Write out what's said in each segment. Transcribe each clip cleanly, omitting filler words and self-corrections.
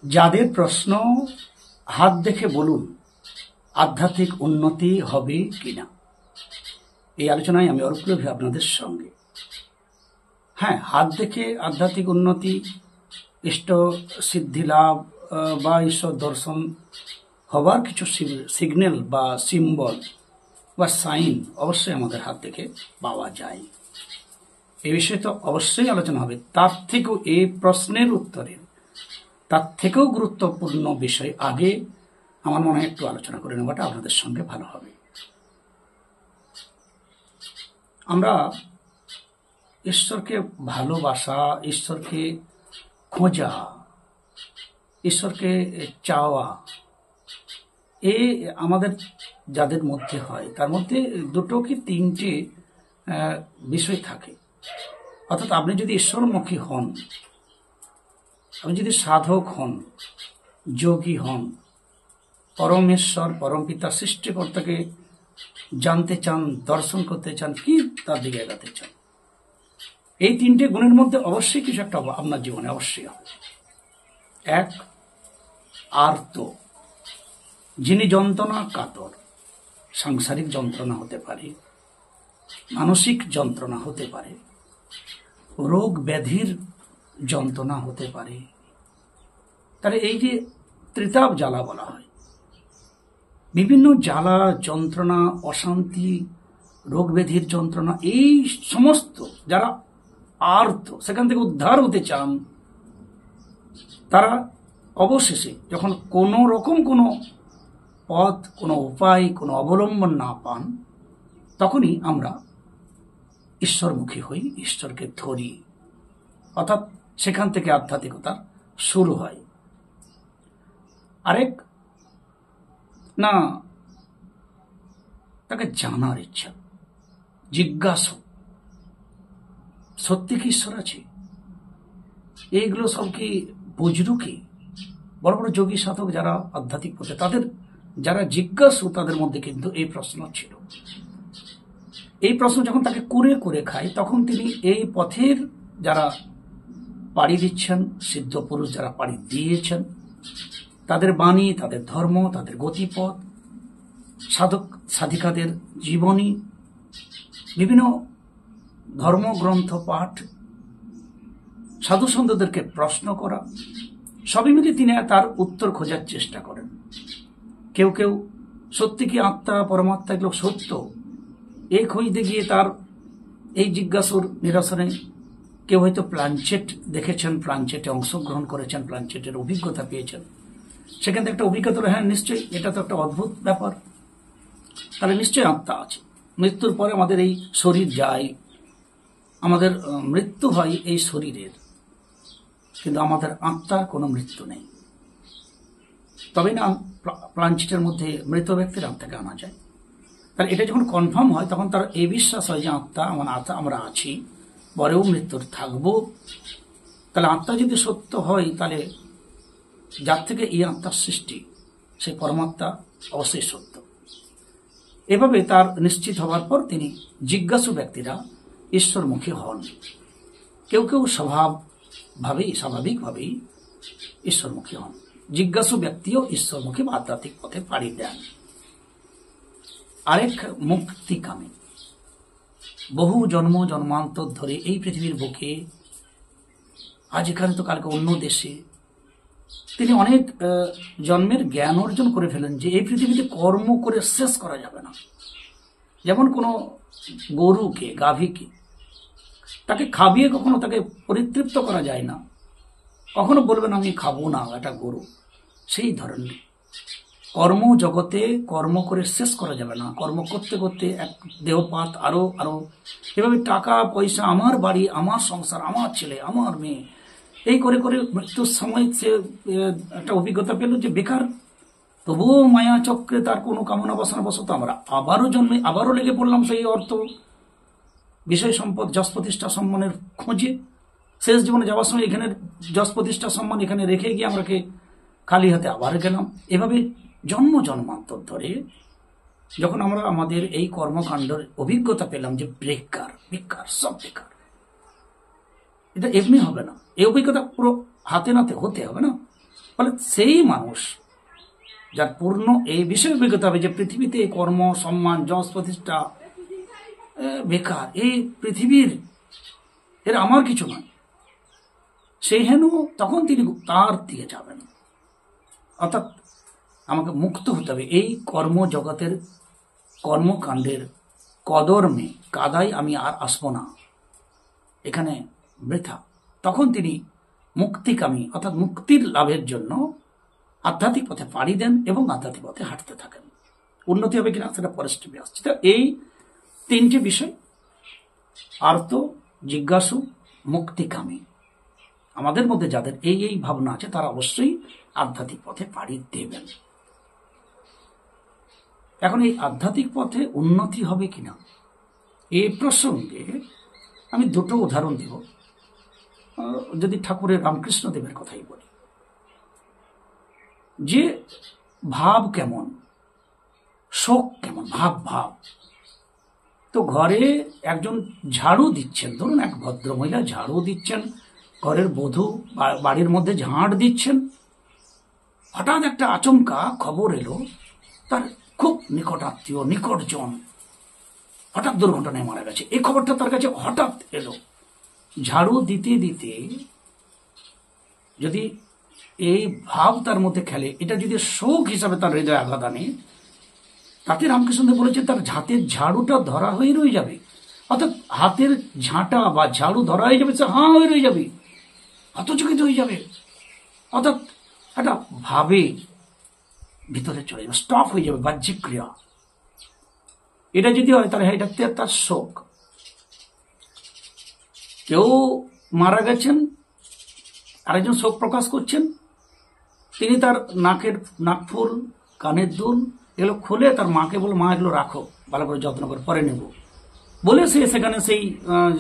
যাদের প্রশ্ন হাত দেখে বলুন আধ্যাত্মিক উন্নতি হবে কিনা, এই আলোচনায় আমি অরূপ রবি আপনাদের সঙ্গে। হ্যাঁ, হাত দেখে আধ্যাত্মিক উন্নতি, ইষ্ট সিদ্ধি লাভ বা ঈশ্বর দর্শন হবার কিছু সিগন্যাল বা সিম্বল বা সাইন অবশ্যই আমাদের হাত দেখে পাওয়া যায়। এই বিষয়ে তো অবশ্যই আলোচনা হবে। তার থেকেও এই প্রশ্নের উত্তরের তার থেকেও গুরুত্বপূর্ণ বিষয় আগে আমার মনে হয় একটু আলোচনা করে নেওয়াটা আপনাদের সঙ্গে ভালো হবে। আমরা ঈশ্বরকে ভালোবাসা, ঈশ্বরকে খোঁজা, ঈশ্বরকে চাওয়া, এ আমাদের যাদের মধ্যে হয় তার মধ্যে দুটো কি তিনটে বিষয় থাকে। অর্থাৎ আপনি যদি ঈশ্বরমুখী হন, আপনি যদি সাধক হন, যোগী হন, পরমেশ্বর পরমপিতা সৃষ্টিকর্তাকে জানতে চান, দর্শন করতে চান, কি তার দিকে এগাতে চান, এই তিনটে গুণের মধ্যে অবশ্যই কিছু একটা আপনার জীবনে অবশ্যই হবে। এক, আর্ত, যিনি যন্ত্রণা কাতর। সাংসারিক যন্ত্রণা হতে পারে, মানসিক যন্ত্রণা হতে পারে, রোগ ব্যাধির যন্ত্রণা হতে পারে। তাহলে এই যে ত্রিতাপ জ্বালা বলা হয়, বিভিন্ন জ্বালা যন্ত্রণা, অশান্তি, রোগ ব্যাধির যন্ত্রণা, এই সমস্ত যারা আর্ত, সেখান থেকে উদ্ধার হতে চান, তারা অবশেষে যখন কোনো রকম কোনো পথ, কোনো উপায়, কোনো অবলম্বন না পান, তখনই আমরা ঈশ্বরমুখী হই, ঈশ্বরকে ধরি। অর্থাৎ সেখান থেকে আধ্যাত্মিকতা শুরু হয়। আরেক, না তাকে জানার ইচ্ছা, জিজ্ঞাসা, সত্যি কি ঈশ্বর আছে? এইগুলো সব কি বুঝলু কি? বড় বড় যোগী সাধক যারা আধ্যাত্মিক পথে, তাদের যারা জিজ্ঞাসু, তাদের মধ্যে কিন্তু এই প্রশ্ন ছিল। এই প্রশ্ন যখন তাকে কুরে কুরে খায়, তখন তিনি এই পথের যারা পাড়ি দিচ্ছেন, সিদ্ধ পুরুষ যারা পাড়ি দিয়েছেন, তাদের বাণী, তাদের ধর্ম, তাদের গতিপথ, সাধক সাধিকাদের জীবনী, বিভিন্ন ধর্মগ্রন্থ পাঠ, সাধু সন্তদেরকে প্রশ্ন করা, সবই মিলে তিনি তার উত্তর খোঁজার চেষ্টা করেন। কেউ কেউ সত্যি কি আত্মা, পরমাত্মা এগুলো সত্য, এই খুঁজতে গিয়ে তার এই জিজ্ঞাসার নিরসনে কেউ হয়তো প্লানচেট দেখেছেন, প্লানচেটে অংশগ্রহণ করেছেন, প্লানচেটের অভিজ্ঞতা পেয়েছেন, সেখান থেকে একটা অভিজ্ঞতা হলো, হ্যাঁ নিশ্চয়ই এটা তো একটা অদ্ভুত ব্যাপার, তাহলে নিশ্চয়ই আত্মা আছে। মৃত্যুর পরে আমাদের এই শরীর যায়, আমাদের মৃত্যু হয় এই শরীরের, কিন্তু আমাদের আত্মার কোনো মৃত্যু নেই। তবে না প্লানচেটের মধ্যে মৃত ব্যক্তির আত্মাকে আনা যায়। তাহলে এটা যখন কনফার্ম হয়, তখন তার এই বিশ্বাস হয় যে আত্মা, আমার আত্মা, আমরা আছি, পরেও মৃত্যুর থাকবো। তাহলে আত্মা যদি সত্য হয়, তাহলে যার থেকে এই আত্মার সৃষ্টি, সেই পরমাত্মা অবশ্যই সত্য। এভাবে তার নিশ্চিত হবার পর তিনি জিজ্ঞাসু ব্যক্তিরা ঈশ্বরমুখী হন। কেউ কেউ স্বাভাবিকভাবেই ঈশ্বরমুখী হন। জিজ্ঞাসু ব্যক্তিও ঈশ্বরমুখী বা আধ্যাত্মিক পথে পাড়ি দেন। আরেক, মুক্তিকামী, বহু জন্ম জন্মান্তর ধরে এই পৃথিবীর বুকে, আজ এখানে তো কালকে অন্য দেশে, তিনি অনেক জন্মের জ্ঞান অর্জন করে ফেলেন যে এই পৃথিবীতে কর্ম করে শেষ করা যাবে না। যেমন কোনো গরুকে, গাভীকে, তাকে খাবিয়ে কখনো তাকে পরিতৃপ্ত করা যায় না, কখনো বলবেন আমি খাবো না, এটা গরু। সেই ধরনের কর্ম জগতে কর্ম করে শেষ করা যাবে না। কর্ম করতে করতে এক দেহপাত, আরো আরো, এভাবে টাকা পয়সা, আমার বাড়ি, আমার সংসার, আমার ছেলে, আমার মেয়ে, এই করে করে মৃত্যুর সময় সে একটা অভিজ্ঞতা পেল যে বেকার। তবুও মায়া চক্রে তার কোনো কামনা বাসনা বশত আমরা আবারও জন্মে, আবারও লেগে পড়লাম সেই অর্থ, বিষয় সম্পদ, যশ প্রতিষ্ঠা সম্মানের খোঁজে। শেষ জীবনে যাওয়ার সময় এখানে যশ প্রতিষ্ঠা সম্মান এখানে রেখে গিয়ে আমরা খালি হাতে আবার গেলাম। এভাবে জন্ম জন্মান্তর ধরে যখন আমরা আমাদের এই কর্মকাণ্ডের অভিজ্ঞতা পেলাম যে বেকার, বেকার, সব বেকার, এটা এমনি হবে না, এই অভিজ্ঞতা পুরো হাতে নাতে হতে হবে না। ফলে সেই মানুষ যার পূর্ণ এই বিষয়ে অভিজ্ঞতা হবে যে পৃথিবীতে কর্ম, সম্মান, যশ, প্রতিষ্ঠা বেকার, এই পৃথিবীর এর আমার কিছু নয়, সেই হেন তখন তিনি তার দিকে যাবেন। অর্থাৎ আমাকে মুক্ত হতে হবে এই কর্মজগতের কর্মকাণ্ডের কদর্মে, কাদায় আমি আর আসবো না, এখানে বৃথা। তখন তিনি মুক্তিকামী অর্থাৎ মুক্তির লাভের জন্য আধ্যাত্মিক পথে পাড়ি দেন এবং আধ্যাত্মিক পথে হাঁটতে থাকেন। উন্নতি হবে কিনা সেটা পরের স্টেপে আসছে। তো এই তিনটি বিষয়, আর্ত, জিজ্ঞাসু, মুক্তিকামী, আমাদের মধ্যে যাদের এই ভাবনা আছে তারা অবশ্যই আধ্যাত্মিক পথে পাড়ি দেবেন। এখন এই আধ্যাত্মিক পথে উন্নতি হবে কিনা এই প্রসঙ্গে আমি দুটো উদাহরণ দেব। যদি ঠাকুরের রামকৃষ্ণ দেবের কথাই বলি, যে ভাব কেমন, শোক কেমন, ভাব। তো ঘরে একজন ঝাড়ু দিচ্ছেন, ধরুন এক ভদ্রমহিলা ঝাড়ু দিচ্ছেন, ঘরের বধূ বাড়ির মধ্যে ঝাড় দিচ্ছেন। হঠাৎ একটা আচমকা খবর এলো তার খুব নিকটাত্মীয়, নিকটজন হঠাৎ দুর্ঘটনায় মারা গেছে। এই খবরটা তার কাছে হঠাৎ এলো। ঝাড়ু দিতে দিতে যদি এই ভাব তার মধ্যে খেলে, এটা যদি শোক হিসাবে তার হৃদয় আঘাত আনে, তাতে রামকৃষ্ণদেব বলেছে তার হাতের ঝাড়ুটা ধরা হয়ে রয়ে যাবে। অর্থাৎ হাতের ঝাঁটা বা ঝাড়ু ধরা হয়ে যাবে, সে হাঁ হয়ে রয়ে যাবে, হতচকিত হয়ে যাবে। অর্থাৎ একটা ভাবে ভিতরে চলে যাবে, স্টপ হয়ে যাবে বাহ্যিক ক্রিয়া। এটা যদি হয় তাহলে এটাতে তার শোক। কেউ মারা গেছেন, আরেকজন শোক প্রকাশ করছেন, তিনি তার নাকফুল, কানের দুল এগুলো খুলে তার মাকে বলে, মা এগুলো রাখো, ভালো করে যত্ন করে, পরে নেব বলে সে সেখানে সেই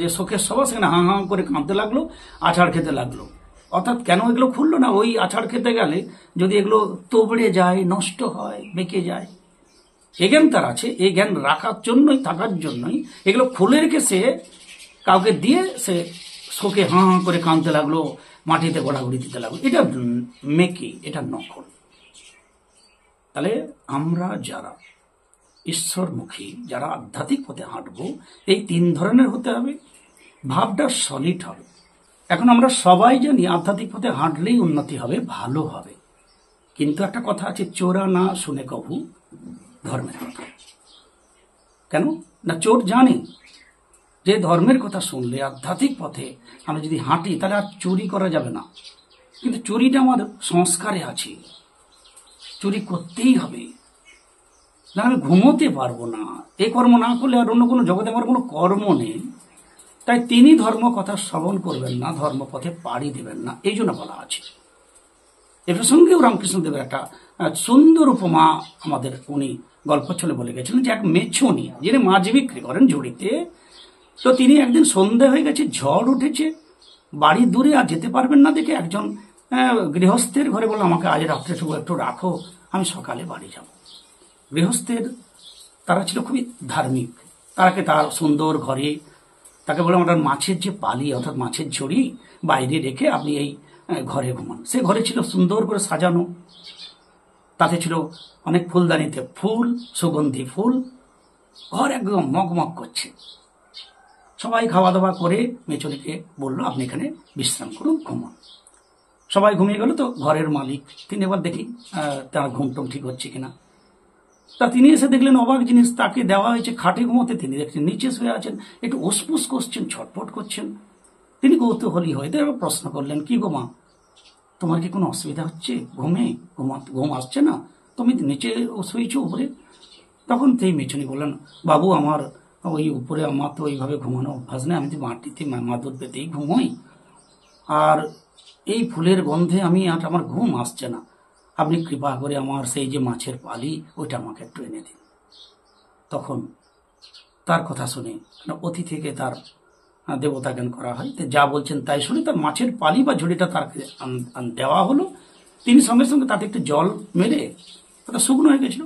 যে শোকের সভা সেখানে হাঁ হাঁ করে কাঁদতে লাগলো, আছাড় খেতে লাগলো। অর্থাৎ কেন এগুলো খুললো না, ওই আছাড় খেতে গেলে যদি এগুলো তোবড়ে যায়, নষ্ট হয়, বেঁকে যায়, এ জ্ঞান তার আছে। এই জ্ঞান রাখার জন্যই, থাকার জন্যই এগুলো খুলে রেখে সে কাউকে দিয়ে সে শোকে হাঁ হাঁ করে কাঁদতে লাগলো, মাটিতে ঘোরাঘুরি দিতে লাগলো। এটা মেকি, এটা নকল। তাহলে আমরা যারা ঈশ্বরমুখী, যারা আধ্যাত্মিক পথে হাঁটবো, এই তিন ধরনের হতে হবে। ভাবটা সলিড হবে। এখন আমরা সবাই জানি আধ্যাত্মিক পথে হাঁটলেই উন্নতি হবে, ভালো হবে। কিন্তু একটা কথা আছে, চোরা না শুনে কভু ধর্মের কথা। কেন না, চোর জানে যে ধর্মের কথা শুনলে আধ্যাত্মিক পথে আমরা যদি হাঁটি তাহলে আর চুরি করা যাবে না। কিন্তু চুরিটা আমার সংস্কারে আছে, চুরি করতেই হবে, না আমি ঘুমোতে পারবো না। এই কর্ম না করলে আর অন্য কোনো জগতে আমার কোনো কর্ম নেই। তাই তিনি ধর্ম কথা শ্রবণ করবেন না, ধর্মপথে পাড়ি দেবেন না, এই জন্য বলা আছে। এ প্রসঙ্গেও রামকৃষ্ণদেবের একটা সুন্দর উপমা আমাদের উনি গল্প ছলে বলে গেছিলেন, যে এক মেছুনি যিনি মাছ বিক্রি করেন ঝুড়িতে, তো তিনি একদিন সন্ধ্যা হয়ে গেছে, ঝড় উঠেছে, বাড়ি দূরে আর যেতে পারবেন না দেখে একজন গৃহস্থের ঘরে বললো, আমাকে আজ রাত্রে একটু রাখো, আমি সকালে বাড়ি যাব। গৃহস্থের তারা ছিল খুবই ধার্মিক, তারাকে তার সুন্দর ঘরে তাকে বলে, আমার মাছের যে পালি অর্থাৎ মাছের ঝুড়ি বাইরে রেখে আপনি এই ঘরে ঘুমান। সে ঘরে ছিল সুন্দর করে সাজানো, তাতে ছিল অনেক ফুলদানিতে ফুল, সুগন্ধি ফুল, ঘর একদম মগমগ করছে। সবাই খাওয়া দাওয়া করে মেচুরিকে বললো, আপনি এখানে বিশ্রাম করুন, ঘুমান। সবাই ঘুমিয়ে গেল। তো ঘরের মালিক তিনি এবার দেখি তার ঘুমটুম ঠিক হচ্ছে কিনা। তা তিনি এসে দেখলেন অবাক জিনিস, তাকে দেওয়া হয়েছে খাটে ঘুমোতে, তিনি দেখছেন নিচে শুয়ে আছেন, একটু ওসপুস করছেন, ছটফট করছেন। তিনি কৌতূহলী হয়ে প্রশ্ন করলেন, কি গো মা, তোমার কি কোনো অসুবিধা হচ্ছে ঘুমে, ঘুম আসছে না, তুমি নিচে শুয়েছো উপরে? তখন সেই মেছুনি বললেন, বাবু আমার ওই উপরে আমার তো ওইভাবে ঘুমানো অভ্যাস নেই, আমি তো মাটিতে মাদুর পেতেই ঘুমোই, আর এই ফুলের গন্ধে আমার ঘুম আসছে না, আপনি কৃপা করে আমার সেই যে মাছের পালি ওইটা আমাকে একটু এনে দিন। তখন তার কথা শুনে অতিথিকে তার দেবতা জ্ঞান করা হয়, যা বলছেন তাই শুনে তার মাছের পালি বা ঝুড়িটা তার দেওয়া হলো। তিনি সঙ্গে সঙ্গে তাতে একটু জল মেরে, ওটা শুকনো হয়ে গেছিল,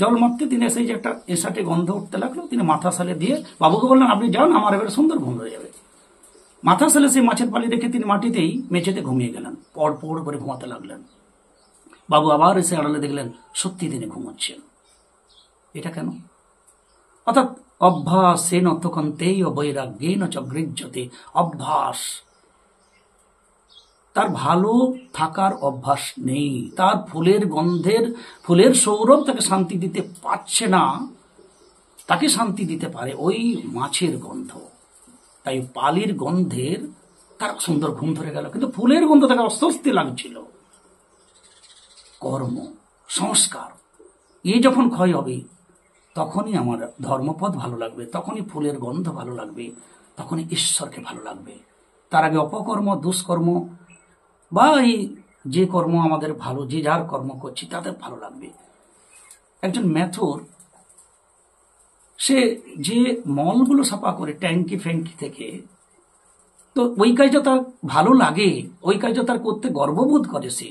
জল মারতে তিনি সেই যে একটা এসাটে গন্ধ উঠতে লাগলো, তিনি মাথা সালে দিয়ে বাবুকে বললেন, আপনি যান, আমার এবারে সুন্দর ঘুম হয়ে যাবে। মাথা সালে সেই মাছের পালি রেখে তিনি মাটিতেই মেঝেতে ঘুমিয়ে গেলেন, পড় পড় করে ঘুমাতে লাগলেন। বাবু আবার এসে আড়ালে দেখলেন সত্যি তিনি ঘুমোচ্ছেন। এটা কেন? অর্থাৎ অভ্যাসেন অত্যকান্তেই বৈরাগ্যেন চ গৃহ্যতে। অভ্যাস, তার ভালো থাকার অভ্যাস নেই, তার ফুলের সৌরভ তাকে শান্তি দিতে পারছে না। তাকে শান্তি দিতে পারে ওই মাছের গন্ধ। তাই পালির গন্ধের তার সুন্দর ঘুম ধরে গেল, কিন্তু ফুলের গন্ধ তাকে অস্বস্তি লাগছিল। কর্ম সংস্কার এই যখন ক্ষয় হবে, তখনই আমার ধর্মপদ ভালো লাগবে, তখনই ফুলের গন্ধ ভালো লাগবে, তখনই ঈশ্বরকে ভালো লাগবে। তার আগে অপকর্ম, দুষ্কর্ম বা এই যে কর্ম আমাদের ভালো, যে যার কর্ম করছি তাদের ভালো লাগবে। একজন মেথর সে যে মলগুলো সাফা করে ট্যাঙ্কি ফ্যাঙ্কি থেকে, তো ওই কাজটা তার ভালো লাগে, ওই কাজটা তার করতে গর্ববোধ করে সে।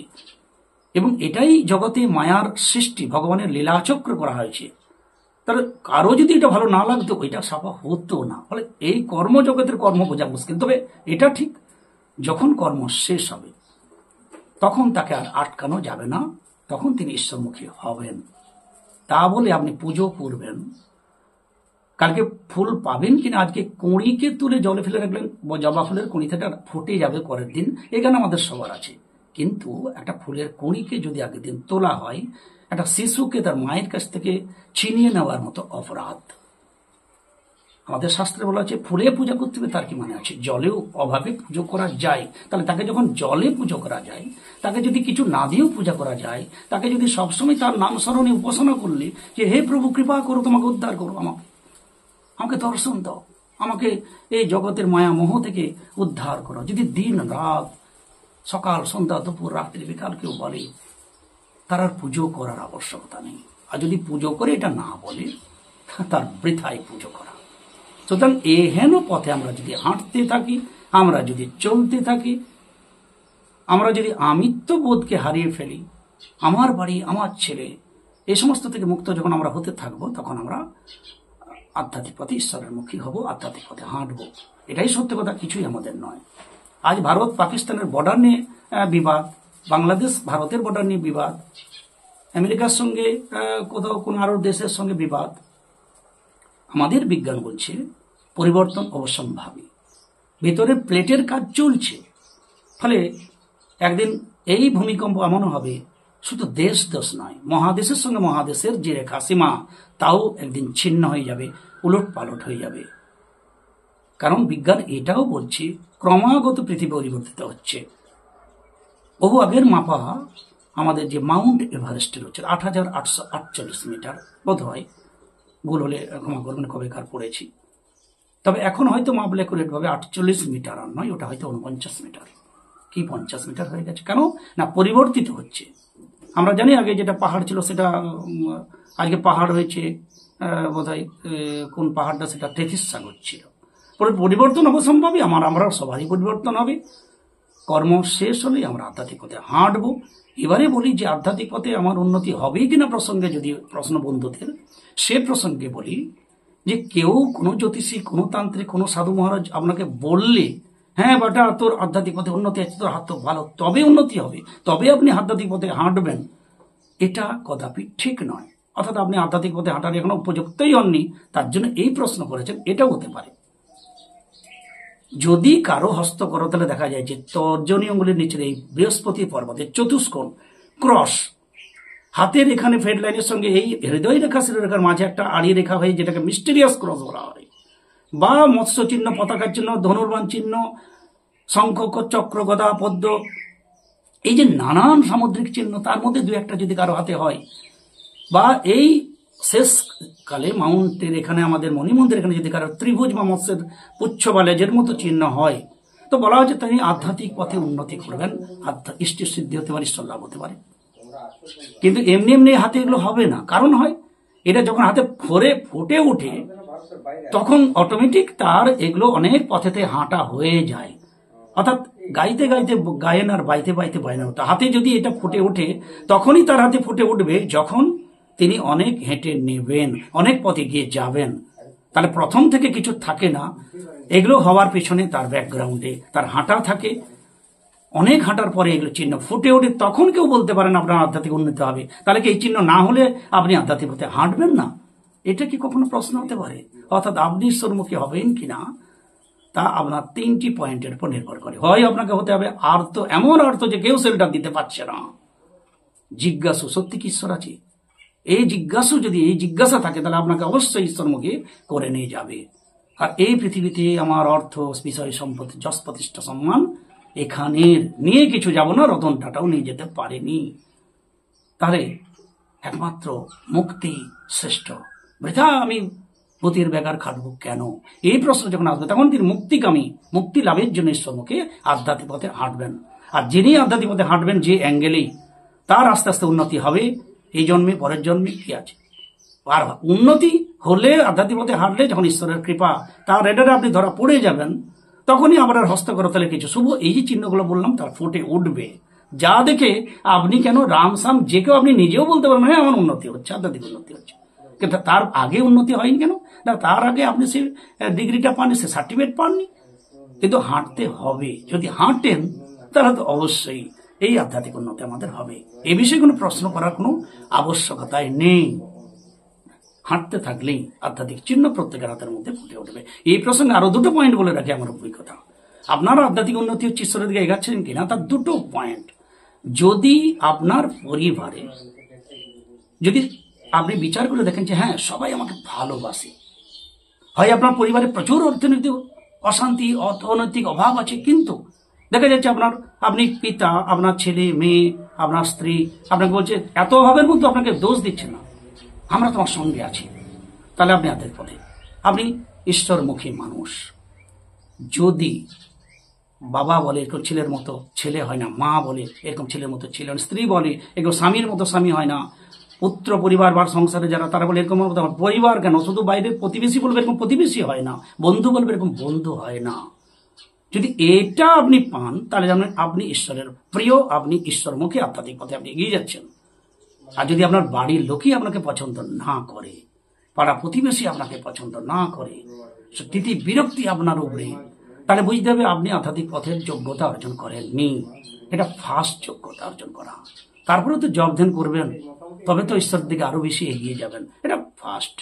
এবং এটাই জগতে মায়ার সৃষ্টি, ভগবানের লীলাচক্র করা হয়েছে। তাহলে কারো যদি এটা ভালো না লাগতো, ওইটা সাফা হতো না। ফলে এই কর্মজগতের কর্ম বোঝা মুশকিল। তবে এটা ঠিক, যখন কর্ম শেষ হবে তখন তাকে আর আটকানো যাবে না, তখন তিনি ঈশ্বরমুখী হবেন। তা বলে আপনি পুজো করবেন, কালকে ফুল পাবেন কিনা, আজকে কুঁড়িকে তুলে জলে ফেলে রাখলেন, জবা ফুলের কুঁড়ি থেকে ফুটে যাবে পরের দিন, এখানে আমাদের সবার আছে। কিন্তু একটা ফুলের কুঁড়িকে যদি আগের দিন তোলা হয়, একটা শিশুকে তার মায়ের কাছ থেকে ছিনিয়ে নেওয়ার মতো অপরাধ। আমাদের শাস্ত্রে বলা আছে ফুলে পূজা করতে হবে, তার কি মানে আছে? জলেও অভাবে পুজো করা যায়, তাহলে তাকে যখন জলে পুজো করা যায়, তাকে যদি কিছু না দিয়েও পূজা করা যায়, তাকে যদি সবসময় তার নাম স্মরণে উপাসনা করলে যে হে প্রভু কৃপা করো, তোমাকে উদ্ধার করো, আমাকে দর্শন দাও, আমাকে এই জগতের মায়া মোহ থেকে উদ্ধার করো, যদি দিন রাত সকাল সন্ধ্যা দুপুর রাত্রি বিকাল কেউ বলে, তার আর পুজো করার আবশ্যকতা নেই। আর যদি পুজো করে এটা না বলে, তার বৃথায় পুজো করা। সুতরাং এহেন পথে আমরা যদি হাঁটতে থাকি, আমরা যদি চলতে থাকি, আমরা যদি আমিত্ব বোধকে হারিয়ে ফেলি, আমার বাড়ি আমার ছেলে এই সমস্ত থেকে মুক্ত যখন আমরা হতে থাকবো, তখন আমরা আধ্যাত্মিক পথে ঈশ্বরের মুখী হব, আধ্যাত্মিক পথে হাঁটবো। এটাই সত্য কথা, কিছুই আমাদের নয়। আজ ভারত পাকিস্তানের বর্ডার নিয়ে বিবাদ, বাংলাদেশ ভারতের বর্ডার নিয়ে বিবাদ, আমেরিকার সঙ্গে কোথাও কোন আরো দেশের সঙ্গে বিবাদ। আমাদের বিজ্ঞান বলছে পরিবর্তন অবশ্যম্ভাবী, ভেতরে প্লেটের কাজ চলছে। ফলে একদিন এই ভূমিকম্প এমন হবে, শুধু দেশ দোষ নয়, মহাদেশের সঙ্গে মহাদেশের যে রেখা সীমা, তাও একদিন ছিন্ন হয়ে যাবে, উলট পালট হয়ে যাবে। কারণ বিজ্ঞান এটাও বলছে ক্রমাগত পৃথিবী পরিবর্তিত হচ্ছে। বহু আগের মাপা আমাদের যে মাউন্ট এভারেস্টের হচ্ছে ৮,৮৪৮ মিটার, বোধ হয়, ভুল হলে ক্ষমা করবেন, কবেকার পড়েছি। তবে এখন হয়তো মাপলে অ্যাকুরেট ভাবে ৪৮ মিটার আর নয়, ওটা হয়তো ৪৯ মিটার কি ৫০ মিটার হয়ে গেছে। কেন না, পরিবর্তিত হচ্ছে। আমরা জানি আগে যেটা পাহাড় ছিল সেটা আজকে পাহাড় হয়েছে, বোধহয় কোন পাহাড়টা, সেটা তেথিস সাগর ছিল। পরিবর্তন অবশ্যম্ভাবী, আমরা সবারই পরিবর্তন হবে। কর্ম শেষ হলেই আমরা আধ্যাত্মিক পথে হাঁটবো। এবারে বলি যে আধ্যাত্মিক পথে আমার উন্নতি হবে কিনা প্রসঙ্গে যদি প্রশ্ন বন্ধুদের, সে প্রসঙ্গে বলি যে কেউ কোনো জ্যোতিষী, কোনো তান্ত্রিক, কোনো সাধু মহারাজ আপনাকে বললে, হ্যাঁ বেটা তোর আধ্যাত্মিক পথে উন্নতি আছে, তোর হাত তো ভালো, তবে উন্নতি হবে, তবে আপনি আধ্যাত্মিক পথে হাঁটবেন, এটা কদাপি ঠিক নয়। অর্থাৎ আপনি আধ্যাত্মিক পথে হাঁটার এখনো উপযুক্তই হননি, তার জন্য এই প্রশ্ন করেছেন, এটাও হতে পারে। যদি কারো হস্তকরতলে দেখা যায় যে তর্জনী অঙ্গুলির নিচের এই বৃহস্পতি পর্বতের চতুষ্কোণ ক্রস, হাতের এখানে ফেড লাইনের সঙ্গে এই হৃদয় রেখা শিরোরেখার মাঝে একটা আড়ি রেখা হয়ে, যেটাকে মিস্টেরিয়াস ক্রস বলা হয়, বা মৎস্য চিহ্ন, পতাকার চিহ্ন, ধনুর্বাণ চিহ্ন, শঙ্খ, চক্র, গদা, পদ্ম, এই যে নানান সামুদ্রিক চিহ্ন, তার মধ্যে দু একটা যদি কারো হাতে হয়, বা এই শেষকালে মাউন্টের এখানে আমাদের মণিমন্দির এখানে যদি কারো ত্রিভুজ বা মৎস্যের পুচ্ছ বা লেজের মতো চিহ্ন হয়, তো বলা হচ্ছে তিনি আধ্যাত্মিক পথে উন্নতি করবেন, ইষ্ট সিদ্ধি হতে পারে, ঈশ্বর লাভ হতে পারে। কিন্তু এমনি এমনি হাতে এগুলো হবে না। কারণ হয় এটা যখন হাতে ফুটে ওঠে, তখন অটোমেটিক তার এগুলো অনেক পথেতে হাঁটা হয়ে যায়। অর্থাৎ গাইতে গাইতে গায়েন আর বাইতে বাইতে বায়না হতো। হাতে যদি এটা ফুটে ওঠে, তখনই তার হাতে ফুটে উঠবে যখন তিনি অনেক হেঁটে নেবেন, অনেক পথে গিয়ে যাবেন। তাহলে প্রথম থেকে কিছু থাকে না, এগুলো হওয়ার পিছনে তার ব্যাকগ্রাউন্ডে তার হাঁটা থাকে, অনেক হাঁটার পরে এগুলো চিহ্ন ফুটে ওঠে, তখন কেউ বলতে পারেন আপনার আধ্যাত্মিক উন্নতি হবে। তাহলে কি এই চিহ্ন না হলে আপনি আধ্যাত্মিক পথে হাঁটবেন না? এটা কি কখনো প্রশ্ন হতে পারে? অর্থাৎ আপনি ঈশ্বরমুখী হবেন কিনা তা আপনার 3টি পয়েন্টের উপর নির্ভর করে। হয় আপনাকে হতে হবে আর্ত, এমন অর্থ যে কেউ শেল্টার দিতে পারছে না, জিজ্ঞাসু, সত্যি কি ঈশ্বর আছে? এই জিজ্ঞাসা থাকে, তাহলে আপনাকে অবশ্যই ঈশ্বরমুখী করে নিয়ে যাবে। আর এই পৃথিবীতে আমার অর্থ, বিষয়, সম্পত্তি, যশ, প্রতিষ্ঠা, সম্মান এখানের নিয়ে কিছু যাব না, রতন টাটাও নিয়ে যেতে পারেনি। তাহলে একমাত্র মুক্তি শ্রেষ্ঠ। বৃথা আমি পতির বেগার খাটবো কেন, এই প্রশ্ন যখন আসবে তখন তিনি মুক্তিকামী, মুক্তি লাভের জন্য ঈশ্বরমুখে আধ্যাত্মিক পথে হাঁটবেন। আর যিনি আধ্যাত্মিক পথে হাঁটবেন যে অ্যাঙ্গেলেই, তার আস্তে আস্তে উন্নতি হবে। এই জন্মে পরের জন্মে কি আছে, আর উন্নতি হলে আধ্যাত্মিক পথে হাঁটলে যখন ঈশ্বরের কৃপা তার রেডারে আপনি ধরা পড়ে যাবেন, তখনই আপনার হস্তকরতলে কিছু শুভ এই যে চিহ্নগুলো বললাম তার ফুটে উঠবে, যা দেখে আপনি কেন রামসাম যে কেউ আপনি নিজেও বলতে পারবেন হ্যাঁ আমার উন্নতি হচ্ছে, আধ্যাত্মিক উন্নতি হচ্ছে। কিন্তু তার আগে উন্নতি হয়নি কেন না, তার আগে আপনি সে ডিগ্রিটা পাননি, সে সার্টিফিকেট পাননি। কিন্তু হাঁটতে হবে, যদি হাঁটেন তাহলে তো অবশ্যই এই আধ্যাত্মিক উন্নতি আমাদের হবে। এ বিষয়ে কোনো প্রশ্ন করার কোনো আবশ্যকতাই নেই। হাঁটতে থাকলেই আধ্যাত্মিক চিহ্ন প্রত্যেকের হাতের মধ্যে ফুটে উঠবে। এই প্রসঙ্গে আরো 2টো পয়েন্ট বলে রাখি আমার অভিজ্ঞতা। আপনার আধ্যাত্মিক উন্নতি হচ্ছে ঈশ্বরের দিকে এগাচ্ছেন কিনা তার 2টো পয়েন্ট। যদি আপনার পরিবারে যদি আপনি বিচার করে দেখেন যে হ্যাঁ সবাই আমাকে ভালোবাসে, হয় আপনার পরিবারে প্রচুর অর্থনৈতিক অশান্তি, অর্থনৈতিক অভাব আছে, কিন্তু দেখা যাচ্ছে আপনি পিতা, আপনার ছেলে মেয়ে, আপনার স্ত্রী আপনাকে বলছে এত অভাবের মধ্যে আপনাকে দোষ দিচ্ছে না, আমরা তোমার সঙ্গে আছি, তাহলে আপনি আধ্যাত্মিক পথে, আপনি ঈশ্বরমুখী মানুষ। যদি বাবা বলে এরকম ছেলের মতো ছেলে হয় না, মা বলে এরকম ছেলের মতো ছেলে, স্ত্রী বলে এরকম স্বামীর মতো স্বামী হয় না, পুত্র পরিবার বা সংসারে যারা তারা বলে এরকম পরিবার কেন, শুধু বাইরের প্রতিবেশী বলবে এরকম প্রতিবেশী হয় না, বন্ধু বলবে এরকম বন্ধু হয় না। যদি এটা আপনি পান তাহলে জানেন আপনি ঈশ্বরের প্রিয়, আপনি ঈশ্বরমুখী আধ্যাত্মিক পথে আপনি এগিয়ে যাচ্ছেন। আর যদি আপনার বাড়ির লোকই আপনাকে পছন্দ না করে, পাড়া প্রতিবেশী আপনাকে পছন্দ না করে, স্থিতি বিরক্তি আপনার উপরে, তাহলে বুঝতে হবে আপনি আধ্যাত্মিক পথের যোগ্যতা অর্জন করেননি। এটা ফার্স্ট যোগ্যতা অর্জন করা, তারপরে তো জব ধ্যান করবেন, তবে তো ঈশ্বরের দিকে আরো বেশি এগিয়ে যাবেন, এটা ফার্স্ট।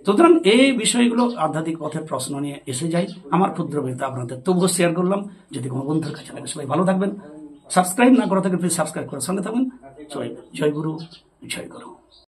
সুতরাং এই বিষয়গুলো আধ্যাত্মিক পথের প্রশ্ন নিয়ে এসে যায় আমার ক্ষুদ্র বক্তব্য আপনাদের তবুও শেয়ার করলাম। যদি কোনো বন্ধুর কাছে লাগে, সবাই ভালো থাকবেন। সাবস্ক্রাইব না করা থাকলে প্লিজ সাবস্ক্রাইব করে সঙ্গে থাকবেন। সবাই জয় গুরু, জয় গুরু।